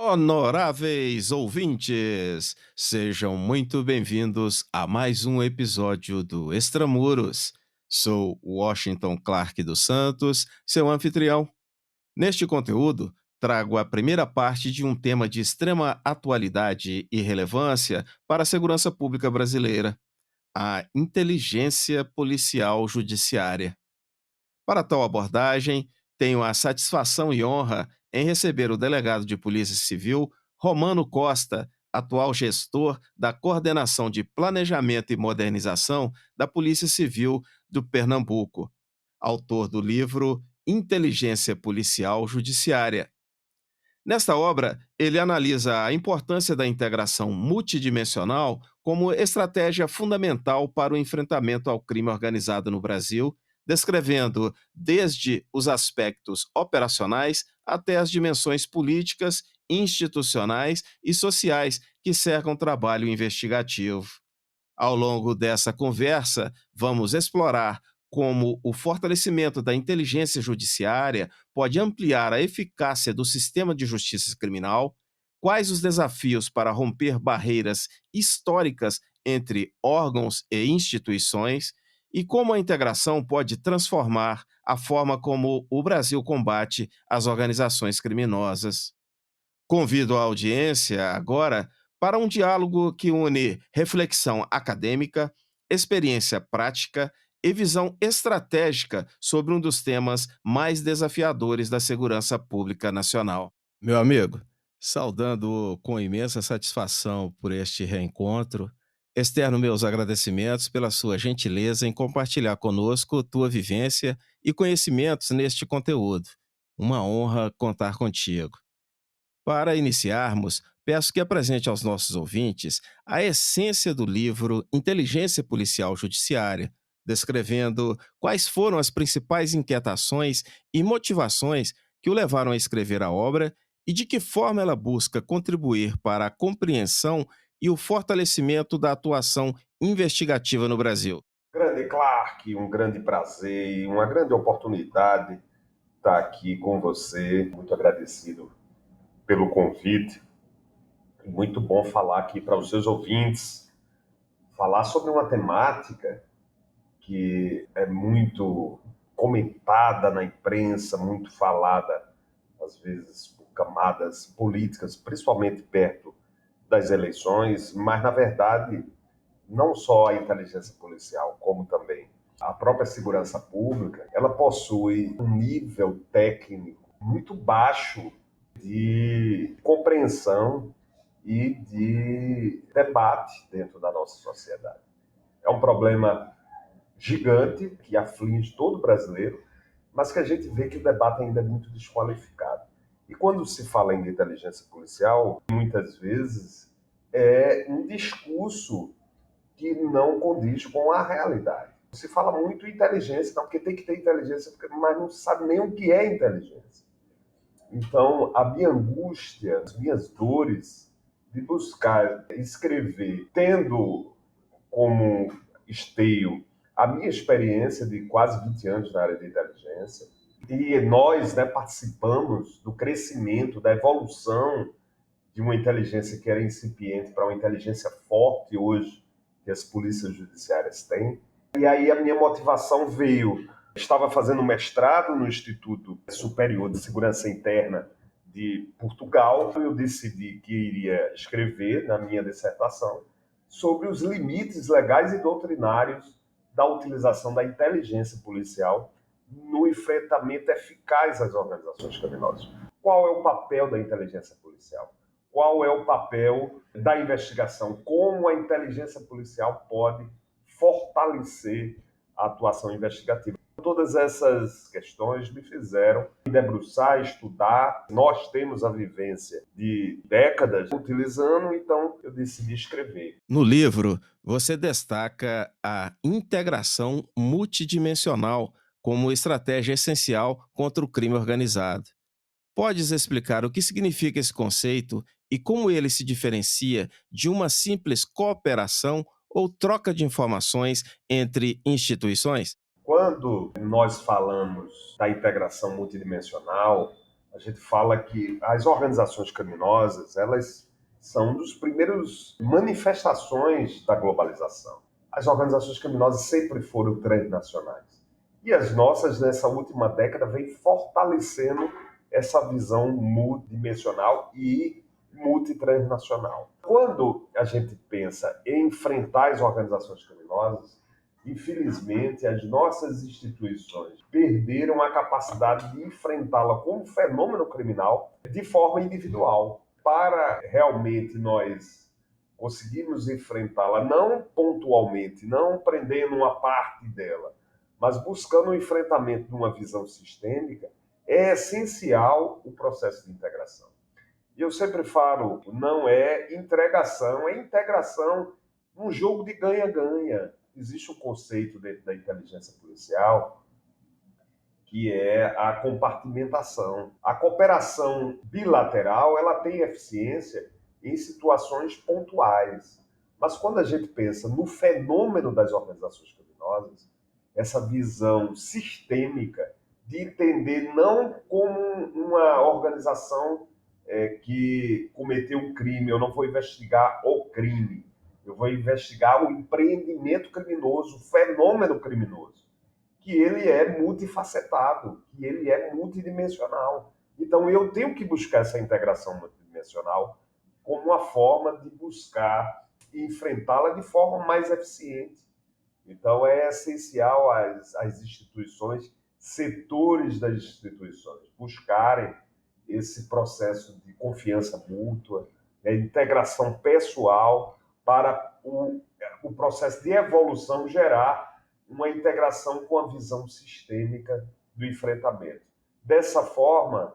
Honoráveis ouvintes, sejam muito bem-vindos a mais um episódio do Extramuros. Sou Washington Clark dos Santos, seu anfitrião. Neste conteúdo, trago a primeira parte de um tema de extrema atualidade e relevância para a segurança pública brasileira: a inteligência policial judiciária. Para tal abordagem, tenho a satisfação e honra em receber o delegado de Polícia Civil, Romano Costa, atual gestor da Coordenação de Planejamento e Modernização da Polícia Civil do Pernambuco, autor do livro Inteligência Policial Judiciária. Nesta obra, ele analisa a importância da integração multidimensional como estratégia fundamental para o enfrentamento ao crime organizado no Brasil, descrevendo desde os aspectos operacionais até as dimensões políticas, institucionais e sociais que cercam o trabalho investigativo. Ao longo dessa conversa, vamos explorar como o fortalecimento da inteligência judiciária pode ampliar a eficácia do sistema de justiça criminal, quais os desafios para romper barreiras históricas entre órgãos e instituições e como a integração pode transformar a forma como o Brasil combate as organizações criminosas. Convido a audiência agora para um diálogo que une reflexão acadêmica, experiência prática e visão estratégica sobre um dos temas mais desafiadores da segurança pública nacional. Meu amigo, saudando com imensa satisfação por este reencontro, externo meus agradecimentos pela sua gentileza em compartilhar conosco tua vivência e conhecimentos neste conteúdo. Uma honra contar contigo. Para iniciarmos, peço que apresente aos nossos ouvintes a essência do livro Inteligência Policial Judiciária, descrevendo quais foram as principais inquietações e motivações que o levaram a escrever a obra e de que forma ela busca contribuir para a compreensão e o fortalecimento da atuação investigativa no Brasil. Grande Clark, um grande prazer e uma grande oportunidade estar aqui com você. Muito agradecido pelo convite. Muito bom falar aqui para os seus ouvintes, falar sobre uma temática que é muito comentada na imprensa, muito falada, às vezes por camadas políticas, principalmente perto das eleições, mas na verdade não só a inteligência policial, como também a própria segurança pública, ela possui um nível técnico muito baixo de compreensão e de debate dentro da nossa sociedade. É um problema gigante que aflige todo brasileiro, mas que a gente vê que o debate ainda é muito desqualificado. E quando se fala em inteligência policial, muitas vezes é um discurso que não condiz com a realidade. Se fala muito em inteligência, não, porque tem que ter inteligência, mas não se sabe nem o que é inteligência. Então, a minha angústia, as minhas dores de buscar escrever, tendo como esteio a minha experiência de quase 20 anos na área de inteligência, e nós, né, participamos do crescimento, da evolução de uma inteligência que era incipiente para uma inteligência forte hoje, que as polícias judiciárias têm. E aí a minha motivação veio. Estava fazendo mestrado no Instituto Superior de Segurança Interna de Portugal. Eu decidi que iria escrever na minha dissertação sobre os limites legais e doutrinários da utilização da inteligência policial no enfrentamento eficaz às organizações criminosas. Qual é o papel da inteligência policial? Qual é o papel da investigação? Como a inteligência policial pode fortalecer a atuação investigativa? Todas essas questões me fizeram me debruçar, estudar. Nós temos a vivência de décadas utilizando, então eu decidi escrever. No livro, você destaca a integração multidimensional como estratégia essencial contra o crime organizado. Podes explicar o que significa esse conceito e como ele se diferencia de uma simples cooperação ou troca de informações entre instituições? Quando nós falamos da integração multidimensional, A gente fala que as organizações criminosas, elas são um dos primeiros manifestações da globalização. As organizações criminosas sempre foram transnacionais. E as nossas, nessa última década, vem fortalecendo essa visão multidimensional e multitransnacional. Quando a gente pensa em enfrentar as organizações criminosas, infelizmente, as nossas instituições perderam a capacidade de enfrentá-la como fenômeno criminal de forma individual. Para realmente nós conseguirmos enfrentá-la, não pontualmente, não prendendo uma parte dela, mas buscando o enfrentamento de uma visão sistêmica, é essencial o processo de integração. E eu sempre falo, não é entregação, é integração num jogo de ganha-ganha. Existe um conceito dentro da inteligência policial que é a compartimentação. A cooperação bilateral, ela tem eficiência em situações pontuais. Mas quando a gente pensa no fenômeno das organizações criminosas, essa visão sistêmica de entender não como uma organização que cometeu um crime, eu não vou investigar o crime, eu vou investigar o empreendimento criminoso, o fenômeno criminoso, que ele é multifacetado, que ele é multidimensional. Então eu tenho que buscar essa integração multidimensional como uma forma de buscar enfrentá-la de forma mais eficiente. Então é essencial as instituições, setores das instituições, buscarem esse processo de confiança mútua, integração pessoal, para o processo de evolução gerar uma integração com a visão sistêmica do enfrentamento. Dessa forma,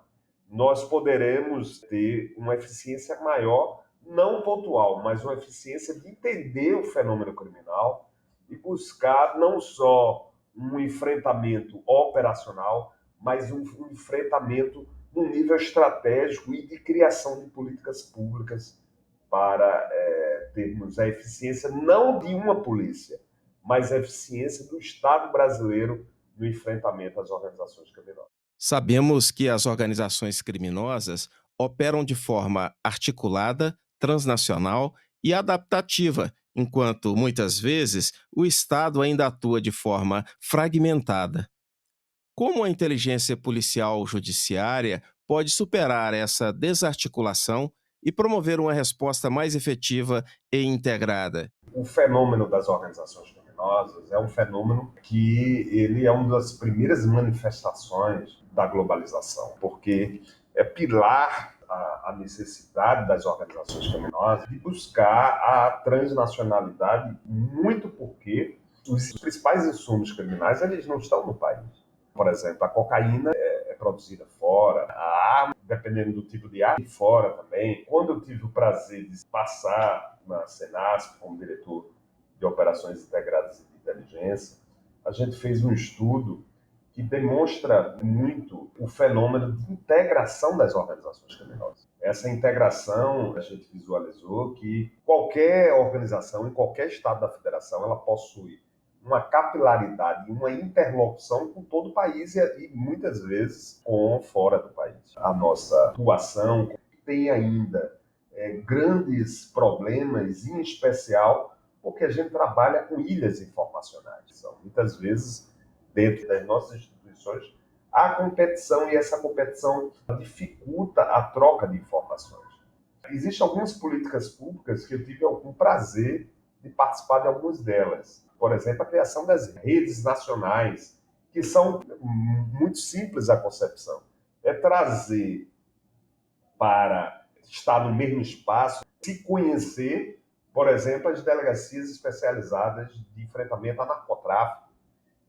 nós poderemos ter uma eficiência maior, não pontual, mas uma eficiência de entender o fenômeno criminal e buscar não só um enfrentamento operacional, mas um enfrentamento no nível estratégico e de criação de políticas públicas para termos a eficiência não de uma polícia, mas a eficiência do Estado brasileiro no enfrentamento às organizações criminosas. Sabemos que as organizações criminosas operam de forma articulada, transnacional e adaptativa, enquanto, muitas vezes, o Estado ainda atua de forma fragmentada. Como a inteligência policial judiciária pode superar essa desarticulação e promover uma resposta mais efetiva e integrada? O fenômeno das organizações criminosas é um fenômeno que ele é uma das primeiras manifestações da globalização, porque é pilar a necessidade das organizações criminosas de buscar a transnacionalidade, muito porque os principais insumos criminais eles não estão no país. Por exemplo, a cocaína é produzida fora, a arma, dependendo do tipo de arma, fora também. Quando eu tive o prazer de passar na Senasp como diretor de operações integradas de inteligência, a gente fez um estudo que demonstra muito o fenômeno de integração das organizações criminosas. Essa integração, a gente visualizou que qualquer organização, em qualquer estado da federação, ela possui uma capilaridade, uma interlocução com todo o país e muitas vezes com fora do país. A nossa atuação tem ainda grandes problemas, em especial porque a gente trabalha com ilhas informacionais. São, muitas vezes, dentro das nossas instituições, há competição e essa competição dificulta a troca de informações. Existem algumas políticas públicas que eu tive algum prazer de participar de algumas delas. Por exemplo, a criação das redes nacionais, que são muito simples a concepção. É trazer para estar no mesmo espaço, se conhecer, por exemplo, as delegacias especializadas de enfrentamento a narcotráfico.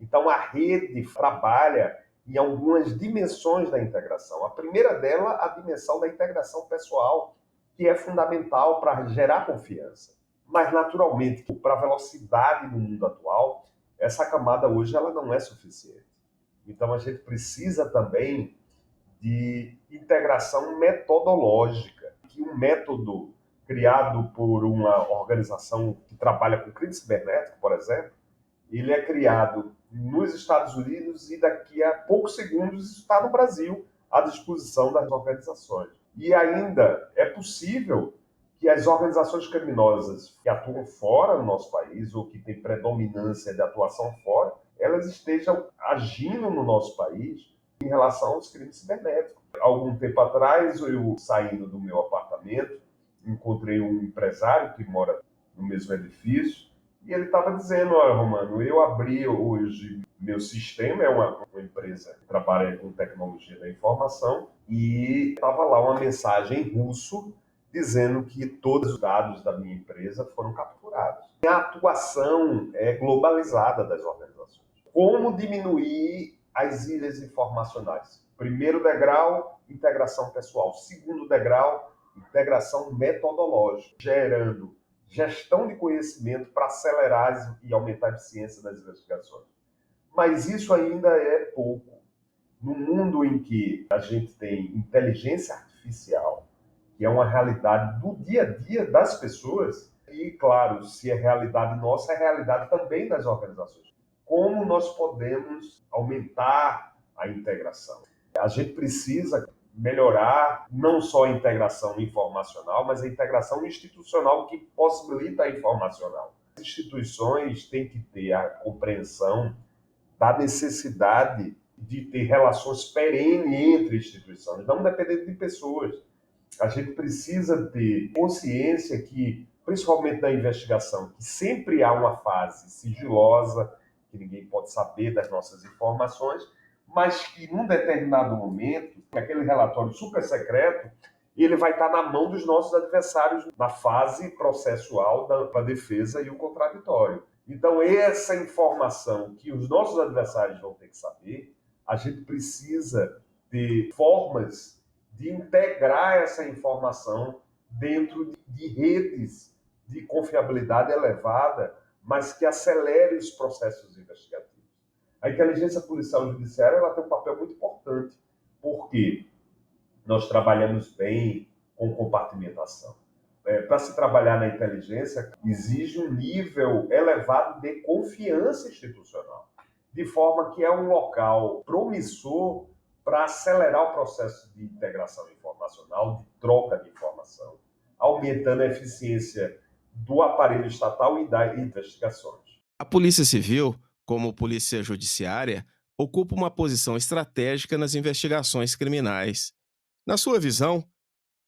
Então, a rede trabalha em algumas dimensões da integração. A primeira dela, a dimensão da integração pessoal, que é fundamental para gerar confiança. Mas, naturalmente, para a velocidade no mundo atual, essa camada hoje ela não é suficiente. Então, a gente precisa também de integração metodológica, que um método criado por uma organização que trabalha com crime cibernético, por exemplo, ele é criado nos Estados Unidos e daqui a poucos segundos está no Brasil, à disposição das organizações. E ainda é possível que as organizações criminosas que atuam fora do nosso país ou que têm predominância de atuação fora, elas estejam agindo no nosso país em relação aos crimes cibernéticos. Algum tempo atrás, eu saindo do meu apartamento, encontrei um empresário que mora no mesmo edifício e ele estava dizendo: olha, Romano, eu abri hoje meu sistema, é uma empresa que trabalha com tecnologia da informação, e estava lá uma mensagem em russo dizendo que todos os dados da minha empresa foram capturados. A atuação é globalizada das organizações. Como diminuir as ilhas informacionais? Primeiro degrau, integração pessoal. Segundo degrau, integração metodológica, gerando gestão de conhecimento para acelerar e aumentar a eficiência das investigações. Mas isso ainda é pouco. No mundo em que a gente tem inteligência artificial, que é uma realidade do dia a dia das pessoas, e, claro, se é realidade nossa, é realidade também das organizações. Como nós podemos aumentar a integração? A gente precisa melhorar não só a integração informacional, mas a integração institucional que possibilita a informacional. As instituições têm que ter a compreensão da necessidade de ter relações perenes entre instituições, não dependendo de pessoas. A gente precisa ter consciência que, principalmente na investigação, que sempre há uma fase sigilosa, que ninguém pode saber das nossas informações, mas que num determinado momento, aquele relatório super secreto, ele vai estar na mão dos nossos adversários na fase processual da defesa e o contraditório. Então, essa informação que os nossos adversários vão ter que saber, a gente precisa ter formas de integrar essa informação dentro de redes de confiabilidade elevada, mas que acelere os processos investigativos. A inteligência policial judiciária ela tem um papel muito importante, porque nós trabalhamos bem com compartimentação. Para se trabalhar na inteligência, exige um nível elevado de confiança institucional, de forma que é um local promissor para acelerar o processo de integração informacional, de troca de informação, aumentando a eficiência do aparelho estatal e das investigações. A Polícia Civil, como Polícia Judiciária, ocupa uma posição estratégica nas investigações criminais. Na sua visão,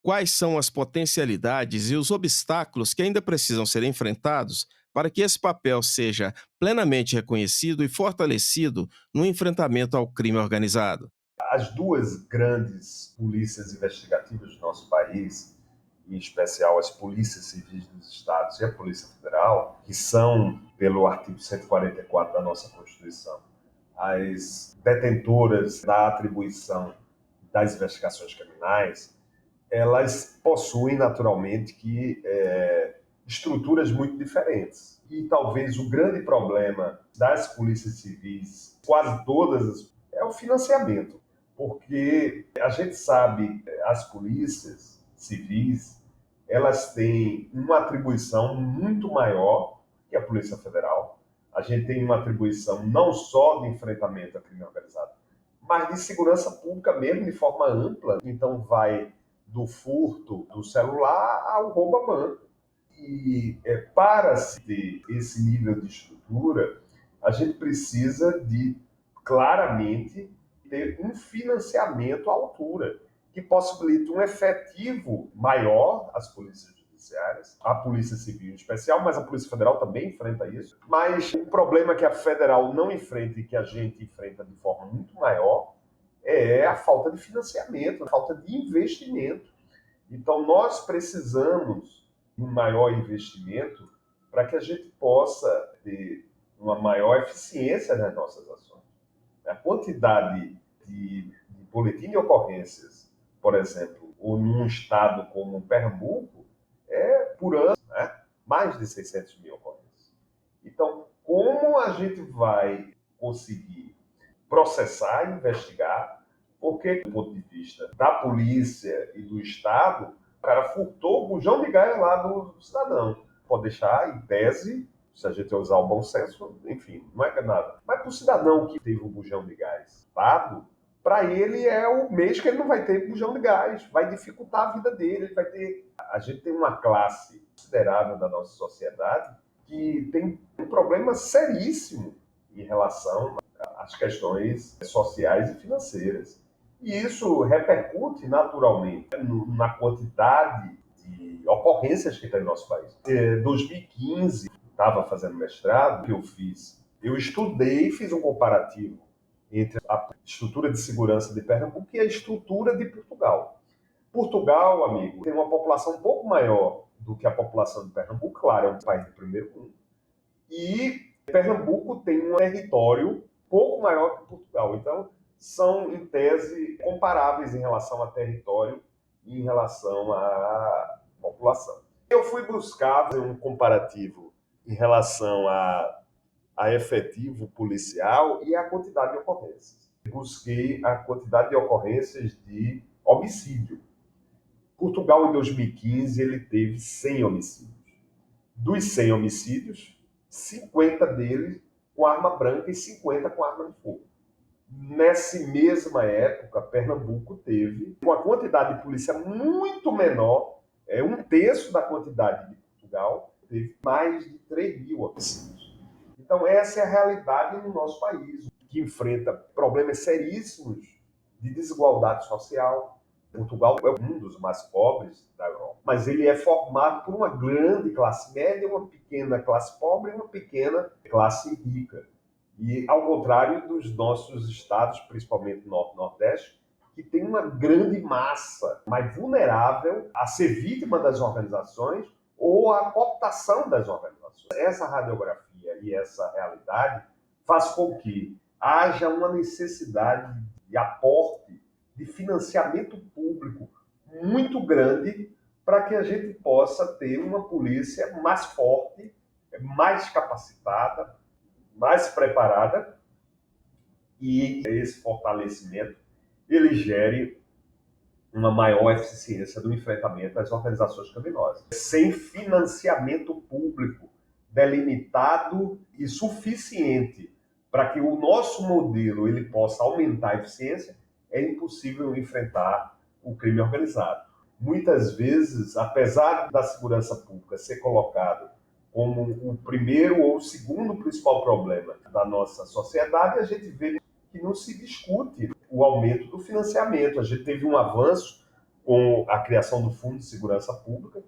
quais são as potencialidades e os obstáculos que ainda precisam ser enfrentados para que esse papel seja plenamente reconhecido e fortalecido no enfrentamento ao crime organizado? As duas grandes polícias investigativas do nosso país, em especial as polícias civis dos estados e a Polícia Federal, que são, pelo artigo 144 da nossa Constituição, as detentoras da atribuição das investigações criminais, elas possuem naturalmente estruturas muito diferentes. E talvez o grande problema das polícias civis, quase todas, é o financiamento. Porque a gente sabe, as polícias civis, elas têm uma atribuição muito maior que a Polícia Federal. A gente tem uma atribuição não só de enfrentamento ao crime organizado, mas de segurança pública mesmo, de forma ampla. Então vai do furto do celular ao roubo a banco. E para se ter esse nível de estrutura, a gente precisa de, claramente, ter um financiamento à altura, que possibilite um efetivo maior às polícias judiciárias, à Polícia Civil em especial, mas a Polícia Federal também enfrenta isso. Mas o problema que a Federal não enfrenta e que a gente enfrenta de forma muito maior é a falta de financiamento, a falta de investimento. Então, nós precisamos de um maior investimento para que a gente possa ter uma maior eficiência nas nossas ações. A quantidade de boletim de ocorrências, por exemplo, ou num estado como Pernambuco, é por ano, né? Mais de 600 mil ocorrências. Então, como a gente vai conseguir processar e investigar? Porque, do ponto de vista da polícia e do Estado, o cara furtou o bujão de gás lá do cidadão. Pode deixar, em tese, se a gente usar o bom senso, enfim, não é nada. Mas para o cidadão que teve o bujão de gás dado, para ele é o mês que ele não vai ter bujão de gás, vai dificultar a vida dele, ele vai ter... A gente tem uma classe considerável da nossa sociedade que tem um problema seríssimo em relação às questões sociais e financeiras. E isso repercute naturalmente na quantidade de ocorrências que tem no nosso país. Em 2015, estava fazendo mestrado, que eu fiz, eu estudei e fiz um comparativo entre a estrutura de segurança de Pernambuco e a estrutura de Portugal. Portugal, amigo, tem uma população um pouco maior do que a população de Pernambuco, claro, é um país de primeiro mundo. E Pernambuco tem um território um pouco maior que Portugal. Então, são, em tese, comparáveis em relação a território e em relação à população. Eu fui buscar fazer um comparativo em relação a efetivo policial e a quantidade de ocorrências. Busquei a quantidade de ocorrências de homicídio. Portugal, em 2015, ele teve 100 homicídios. Dos 100 homicídios, 50 deles com arma branca e 50 com arma de fogo. Nessa mesma época, Pernambuco teve uma quantidade de polícia muito menor, um terço da quantidade de Portugal, teve mais de 3 mil homicídios. Então, essa é a realidade no nosso país, que enfrenta problemas seríssimos de desigualdade social. Portugal é um dos mais pobres da Europa, mas ele é formado por uma grande classe média, uma pequena classe pobre e uma pequena classe rica. E ao contrário dos nossos estados, principalmente Norte e Nordeste, que tem uma grande massa mais vulnerável a ser vítima das organizações ou à cooptação das organizações. Essa radiografia e essa realidade faz com que haja uma necessidade de aporte de financiamento público muito grande para que a gente possa ter uma polícia mais forte, mais capacitada, mais preparada, e esse fortalecimento ele gere uma maior eficiência do enfrentamento às organizações criminosas. Sem financiamento público delimitado e suficiente para que o nosso modelo ele possa aumentar a eficiência, é impossível enfrentar o crime organizado. Muitas vezes, apesar da segurança pública ser colocado como o primeiro ou o segundo principal problema da nossa sociedade, a gente vê que não se discute o aumento do financiamento. A gente teve um avanço com a criação do Fundo de Segurança Pública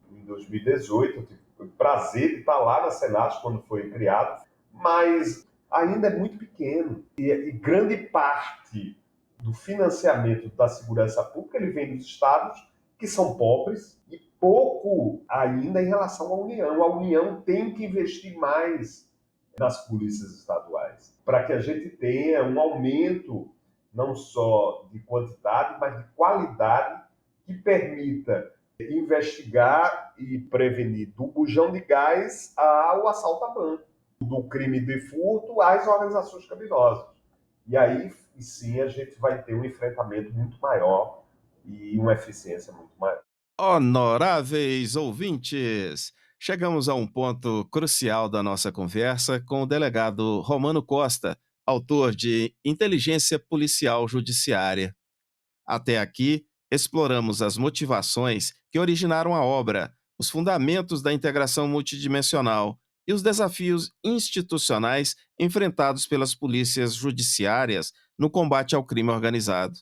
em 2018. Eu tive o prazer de estar lá na Senat quando foi criado, mas ainda é muito pequeno. E grande parte do financiamento da segurança pública ele vem dos estados, que são pobres, e pouco ainda em relação à União. A União tem que investir mais nas polícias estaduais, para que a gente tenha um aumento não só de quantidade, mas de qualidade que permita investigar e prevenir do bujão de gás ao assalto a banco, do crime de furto às organizações criminosas. E aí, sim, a gente vai ter um enfrentamento muito maior e uma eficiência muito maior. Honoráveis ouvintes, chegamos a um ponto crucial da nossa conversa com o delegado Romano Costa, autor de Inteligência Policial Judiciária. Até aqui, exploramos as motivações que originaram a obra, os fundamentos da integração multidimensional e os desafios institucionais enfrentados pelas polícias judiciárias no combate ao crime organizado.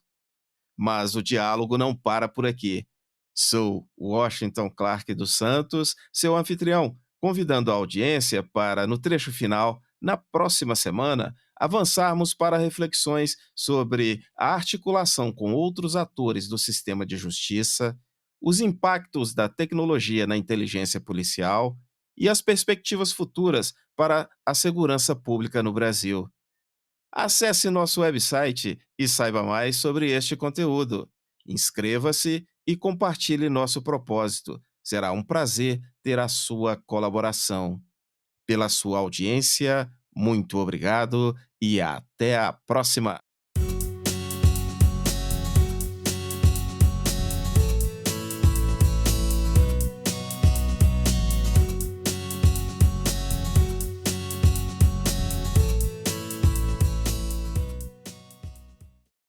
Mas o diálogo não para por aqui. Sou Washington Clark dos Santos, seu anfitrião, convidando a audiência para, no trecho final, na próxima semana, avançarmos para reflexões sobre a articulação com outros atores do sistema de justiça, os impactos da tecnologia na inteligência policial e as perspectivas futuras para a segurança pública no Brasil. Acesse nosso website e saiba mais sobre este conteúdo. Inscreva-se e compartilhe nosso propósito. Será um prazer ter a sua colaboração. Pela sua audiência, muito obrigado e até a próxima!